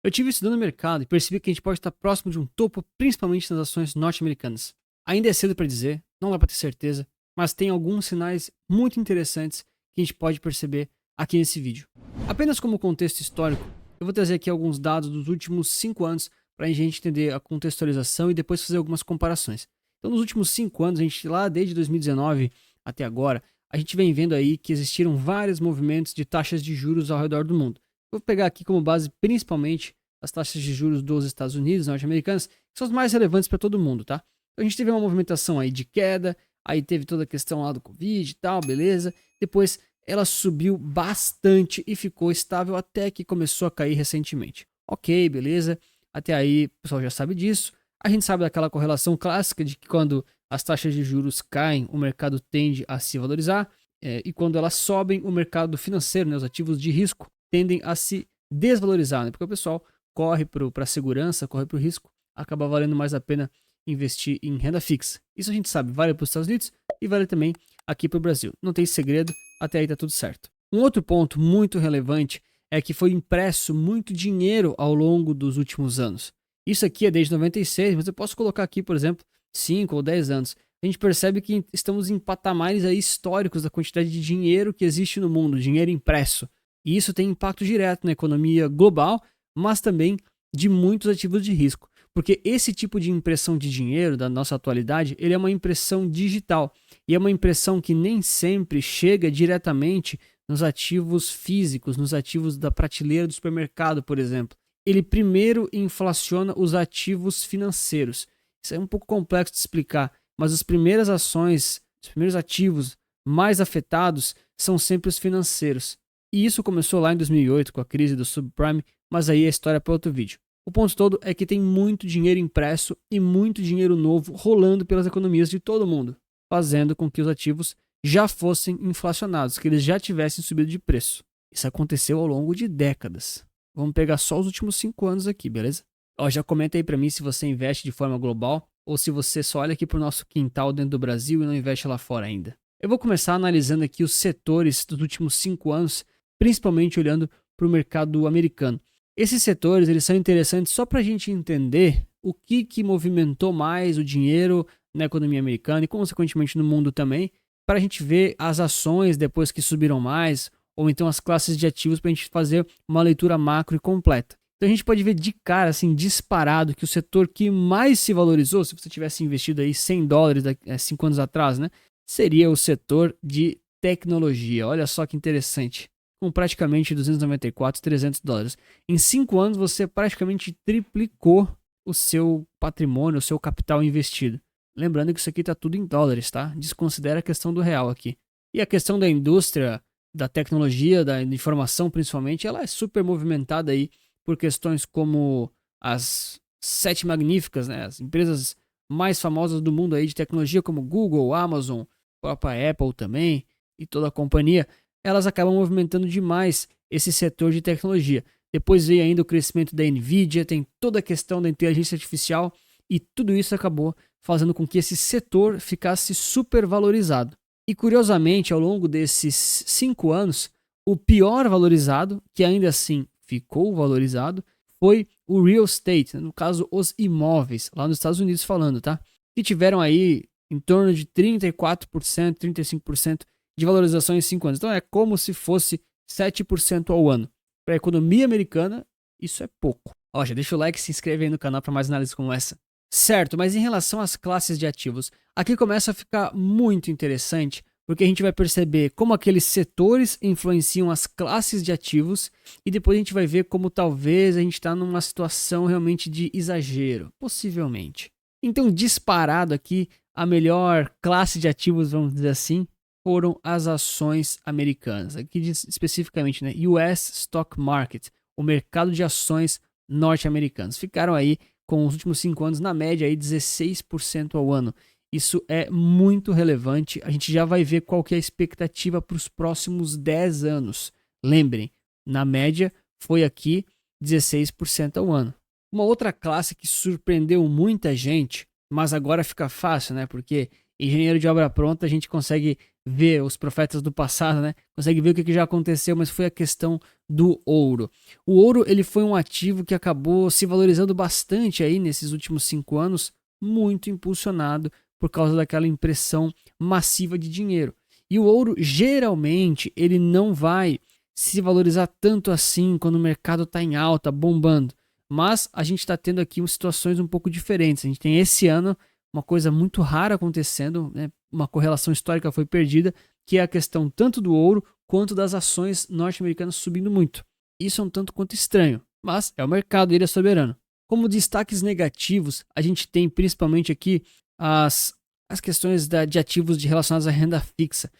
Eu tive estudando o mercado e percebi que a gente pode estar próximo de um topo, principalmente nas ações norte-americanas. Ainda é cedo para dizer, não dá para ter certeza, mas tem alguns sinais muito interessantes que a gente pode perceber aqui nesse vídeo. Apenas como contexto histórico, eu vou trazer aqui alguns dados dos últimos 5 anos para a gente entender a contextualização e depois fazer algumas comparações. Então, nos últimos 5 anos, a gente lá desde 2019 até agora, a gente vem vendo aí que existiram vários movimentos de taxas de juros ao redor do mundo. Vou pegar aqui como base principalmente as taxas de juros dos Estados Unidos, norte-americanas, que são as mais relevantes para todo mundo, tá? Então a gente teve uma movimentação aí de queda, aí teve toda a questão lá do Covid e tal, beleza. Depois ela subiu bastante e ficou estável até que começou a cair recentemente. Ok, beleza. Até aí o pessoal já sabe disso. A gente sabe daquela correlação clássica de que quando as taxas de juros caem, o mercado tende a se valorizar. E quando elas sobem, o mercado financeiro, né, os ativos de risco, tendem a se desvalorizar, né? Porque o pessoal corre para a segurança, corre para o risco, acaba valendo mais a pena investir em renda fixa. Isso a gente sabe, vale para os Estados Unidos e vale também aqui para o Brasil. Não tem segredo, até aí tá tudo certo. Um outro ponto muito relevante é que foi impresso muito dinheiro ao longo dos últimos anos. Isso aqui é desde 96, mas eu posso colocar aqui, por exemplo, 5 ou 10 anos. A gente percebe que estamos em patamares aí históricos da quantidade de dinheiro que existe no mundo, dinheiro impresso. E isso tem impacto direto na economia global, mas também de muitos ativos de risco. Porque esse tipo de impressão de dinheiro da nossa atualidade, ele é uma impressão digital. E é uma impressão que nem sempre chega diretamente nos ativos físicos, nos ativos da prateleira do supermercado, por exemplo. Ele primeiro inflaciona os ativos financeiros. Isso é um pouco complexo de explicar, mas as primeiras ações, os primeiros ativos mais afetados são sempre os financeiros. E isso começou lá em 2008 com a crise do subprime, mas aí é história para outro vídeo. O ponto todo é que tem muito dinheiro impresso e muito dinheiro novo rolando pelas economias de todo mundo, fazendo com que os ativos já fossem inflacionados, que eles já tivessem subido de preço. Isso aconteceu ao longo de décadas. Vamos pegar só os últimos 5 anos aqui, beleza? Já comenta aí para mim se você investe de forma global ou se você só olha aqui para o nosso quintal dentro do Brasil e não investe lá fora ainda. Eu vou começar analisando aqui os setores dos últimos 5 anos, principalmente olhando para o mercado americano. Esses setores eles são interessantes só para a gente entender o que movimentou mais o dinheiro na economia americana e, consequentemente, no mundo também, para a gente ver as ações depois que subiram mais, ou então as classes de ativos para a gente fazer uma leitura macro e completa. Então a gente pode ver de cara, assim, disparado, que o setor que mais se valorizou, se você tivesse investido aí $100 5 anos atrás, né, seria o setor de tecnologia. Olha só que interessante. Com praticamente 294, $300. Em 5 anos você praticamente triplicou o seu patrimônio, o seu capital investido. Lembrando que isso aqui está tudo em dólares, tá? Desconsidera a questão do real aqui. E a questão da indústria, da tecnologia, da informação principalmente, ela é super movimentada aí por questões como as 7 magníficas, né? As empresas mais famosas do mundo aí de tecnologia, como Google, Amazon, a própria Apple também e toda a companhia, elas acabam movimentando demais esse setor de tecnologia. Depois veio ainda o crescimento da Nvidia, tem toda a questão da inteligência artificial e tudo isso acabou fazendo com que esse setor ficasse super valorizado. E curiosamente, ao longo desses 5 anos, o pior valorizado, que ainda assim ficou valorizado, foi o real estate, no caso os imóveis, lá nos Estados Unidos falando, tá? Que tiveram aí em torno de 34%, 35% de valorização em 5 anos. Então é como se fosse 7% ao ano. Para a economia americana, isso é pouco. Já deixa o like e se inscreve aí no canal para mais análises como essa. Certo, mas em relação às classes de ativos, aqui começa a ficar muito interessante, porque a gente vai perceber como aqueles setores influenciam as classes de ativos e depois a gente vai ver como talvez a gente está numa situação realmente de exagero, possivelmente. Então, disparado aqui, a melhor classe de ativos, vamos dizer assim, foram as ações americanas. Aqui diz especificamente, né, US Stock Market, o mercado de ações norte-americanos. Ficaram aí com os últimos 5 anos na média aí 16% ao ano. Isso é muito relevante. A gente já vai ver qual que é a expectativa para os próximos 10 anos. Lembrem, na média foi aqui 16% ao ano. Uma outra classe que surpreendeu muita gente, mas agora fica fácil, né? Porque engenheiro de obra pronta a gente consegue ver os profetas do passado, né? Consegue ver o que já aconteceu, mas foi a questão do ouro. O ouro, ele foi um ativo que acabou se valorizando bastante aí nesses últimos 5 anos, muito impulsionado por causa daquela impressão massiva de dinheiro. E o ouro, geralmente, ele não vai se valorizar tanto assim quando o mercado está em alta, bombando. Mas a gente está tendo aqui situações um pouco diferentes. A gente tem esse ano uma coisa muito rara acontecendo, né? Uma correlação histórica foi perdida, que é a questão tanto do ouro quanto das ações norte-americanas subindo muito. Isso é um tanto quanto estranho, mas é o mercado, ele é soberano. Como destaques negativos, a gente tem principalmente aqui as questões de ativos relacionados à renda fixa,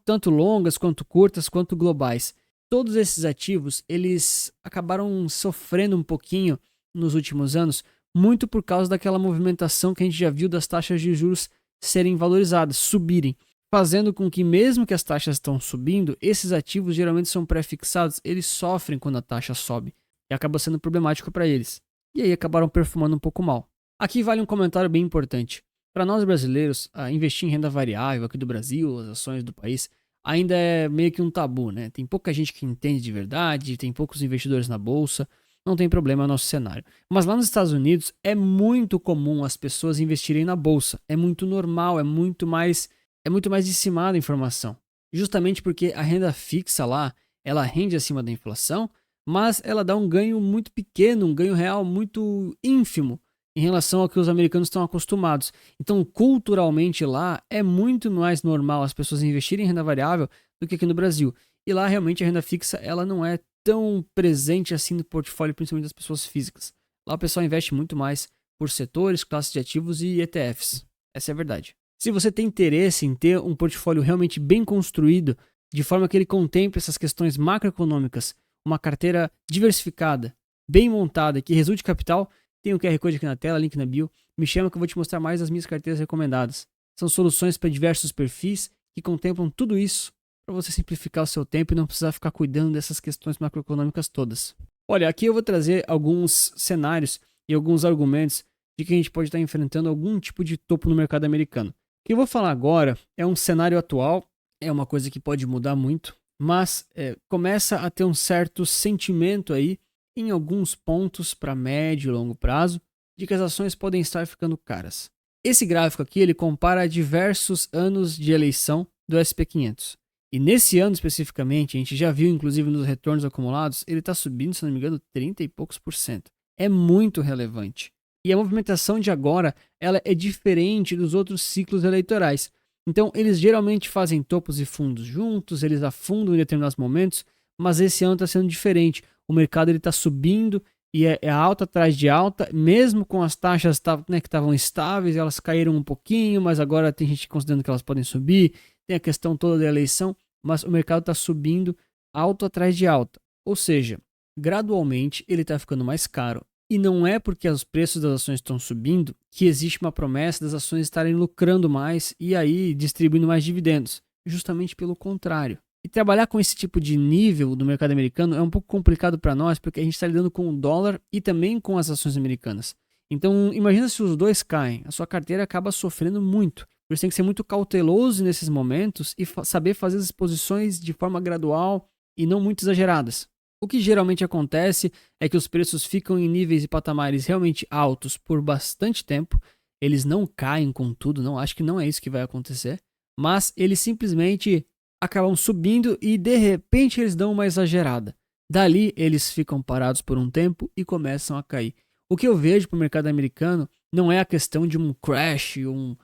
tanto longas, quanto curtas, quanto globais. Todos esses ativos, eles acabaram sofrendo um pouquinho nos últimos anos, muito por causa daquela movimentação que a gente já viu das taxas de juros serem valorizadas, subirem, fazendo com que mesmo que as taxas estão subindo, esses ativos geralmente são pré-fixados, eles sofrem quando a taxa sobe e acaba sendo problemático para eles. E aí acabaram perfumando um pouco mal. Aqui vale um comentário bem importante. Para nós brasileiros, investir em renda variável aqui do Brasil, as ações do país, ainda é meio que um tabu, né? Tem pouca gente que entende de verdade, tem poucos investidores na bolsa, não tem problema no nosso cenário. Mas lá nos Estados Unidos é muito comum as pessoas investirem na bolsa, é muito normal, é muito mais disseminada a informação. Justamente porque a renda fixa lá, ela rende acima da inflação, mas ela dá um ganho muito pequeno, um ganho real muito ínfimo em relação ao que os americanos estão acostumados. Então, culturalmente lá, é muito mais normal as pessoas investirem em renda variável do que aqui no Brasil. E lá, realmente, a renda fixa ela não é tão presente assim no portfólio, principalmente das pessoas físicas. Lá o pessoal investe muito mais por setores, classes de ativos e ETFs. Essa é a verdade. Se você tem interesse em ter um portfólio realmente bem construído, de forma que ele contemple essas questões macroeconômicas, uma carteira diversificada, bem montada, que resulte capital, tem o QR Code aqui na tela, link na bio. Me chama que eu vou te mostrar mais das minhas carteiras recomendadas. São soluções para diversos perfis que contemplam tudo isso para você simplificar o seu tempo e não precisar ficar cuidando dessas questões macroeconômicas todas. Olha, aqui eu vou trazer alguns cenários e alguns argumentos de que a gente pode estar enfrentando algum tipo de topo no mercado americano. O que eu vou falar agora é um cenário atual, é uma coisa que pode mudar muito, mas começa a ter um certo sentimento aí em alguns pontos para médio e longo prazo de que as ações podem estar ficando caras. Esse gráfico aqui ele compara diversos anos de eleição do S&P 500. E nesse ano especificamente, a gente já viu inclusive nos retornos acumulados, ele está subindo, se não me engano, 30 e poucos por cento. É muito relevante. E a movimentação de agora, ela é diferente dos outros ciclos eleitorais. Então, eles geralmente fazem topos e fundos juntos, eles afundam em determinados momentos, mas esse ano está sendo diferente. O mercado está subindo e é alta atrás de alta, mesmo com as taxas que estavam estáveis, elas caíram um pouquinho, mas agora tem gente considerando que elas podem subir, tem a questão toda da eleição, mas o mercado está subindo alto atrás de alta. Ou seja, gradualmente ele está ficando mais caro. E não é porque os preços das ações estão subindo que existe uma promessa das ações estarem lucrando mais e aí distribuindo mais dividendos. Justamente pelo contrário. E trabalhar com esse tipo de nível do mercado americano é um pouco complicado para nós, porque a gente está lidando com o dólar e também com as ações americanas. Então, imagina se os dois caem, a sua carteira acaba sofrendo muito. Você tem que ser muito cauteloso nesses momentos e saber fazer as exposições de forma gradual e não muito exageradas. O que geralmente acontece é que os preços ficam em níveis e patamares realmente altos por bastante tempo. Eles não caem com tudo, não acho que não é isso que vai acontecer, mas eles simplesmente acabam subindo e de repente eles dão uma exagerada. Dali eles ficam parados por um tempo e começam a cair. O que eu vejo para o mercado americano não é a questão de um crash, um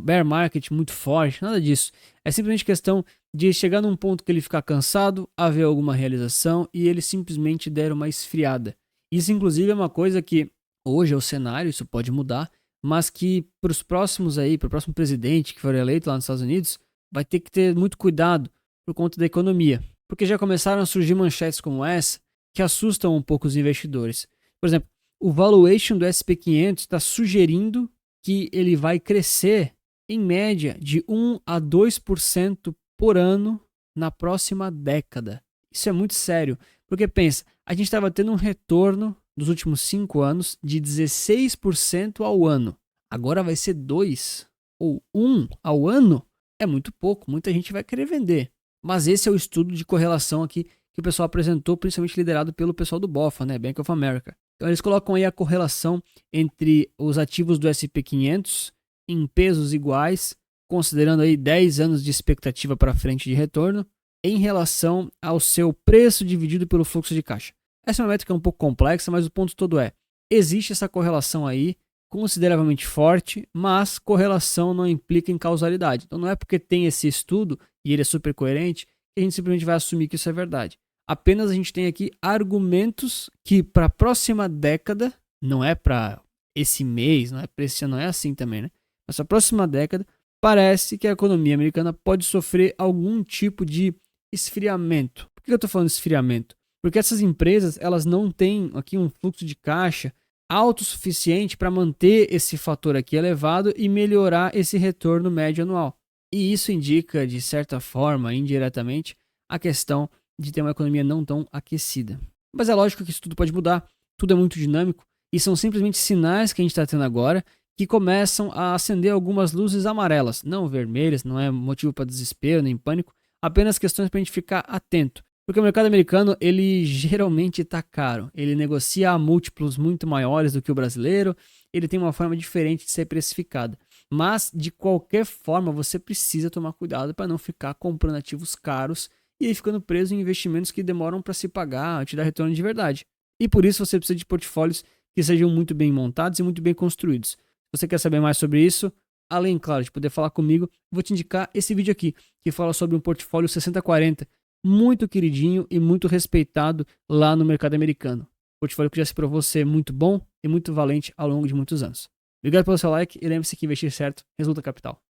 bear market muito forte, nada disso. É simplesmente questão de chegar num ponto que ele ficar cansado, haver alguma realização e ele simplesmente der uma esfriada. Isso inclusive é uma coisa que hoje é o cenário, isso pode mudar, mas que para os próximos aí, para o próximo presidente que for eleito lá nos Estados Unidos, vai ter que ter muito cuidado por conta da economia, porque já começaram a surgir manchetes como essa que assustam um pouco os investidores. Por exemplo, o valuation do S&P 500 está sugerindo que ele vai crescer em média de 1 a 2% por ano na próxima década. Isso é muito sério, porque pensa, a gente estava tendo um retorno nos últimos 5 anos de 16% ao ano. Agora vai ser 2 ou 1 ao ano. é muito pouco, muita gente vai querer vender. Mas esse é o estudo de correlação aqui que o pessoal apresentou, principalmente liderado pelo pessoal do BofA, né, Bank of America. Então eles colocam aí a correlação entre os ativos do S&P 500 em pesos iguais, considerando aí 10 anos de expectativa para frente de retorno, em relação ao seu preço dividido pelo fluxo de caixa. Essa é uma métrica um pouco complexa, mas o ponto todo é, existe essa correlação aí, consideravelmente forte, mas correlação não implica em causalidade. Então não é porque tem esse estudo, e ele é super coerente, que a gente simplesmente vai assumir que isso é verdade. Apenas a gente tem aqui argumentos que para a próxima década, não é para esse mês, não é para esse ano, não é assim também, né? Mas para a próxima década, parece que a economia americana pode sofrer algum tipo de esfriamento. Por que eu estou falando de esfriamento? Porque essas empresas, elas não têm aqui um fluxo de caixa alto o suficiente para manter esse fator aqui elevado e melhorar esse retorno médio anual. E isso indica, de certa forma, indiretamente, a questão de ter uma economia não tão aquecida. Mas é lógico que isso tudo pode mudar, tudo é muito dinâmico, e são simplesmente sinais que a gente está tendo agora que começam a acender algumas luzes amarelas, não vermelhas, não é motivo para desespero nem pânico, apenas questões para a gente ficar atento. Porque o mercado americano, ele geralmente está caro, ele negocia a múltiplos muito maiores do que o brasileiro, ele tem uma forma diferente de ser precificada. Mas, de qualquer forma, você precisa tomar cuidado para não ficar comprando ativos caros e aí ficando preso em investimentos que demoram para se pagar, te dar retorno de verdade. E por isso você precisa de portfólios que sejam muito bem montados e muito bem construídos. Se você quer saber mais sobre isso, além, claro, de poder falar comigo, vou te indicar esse vídeo aqui, que fala sobre um portfólio 60-40, muito queridinho e muito respeitado lá no mercado americano. Portfólio que já se provou ser muito bom e muito valente ao longo de muitos anos. Obrigado pelo seu like e lembre-se que investir certo resulta capital.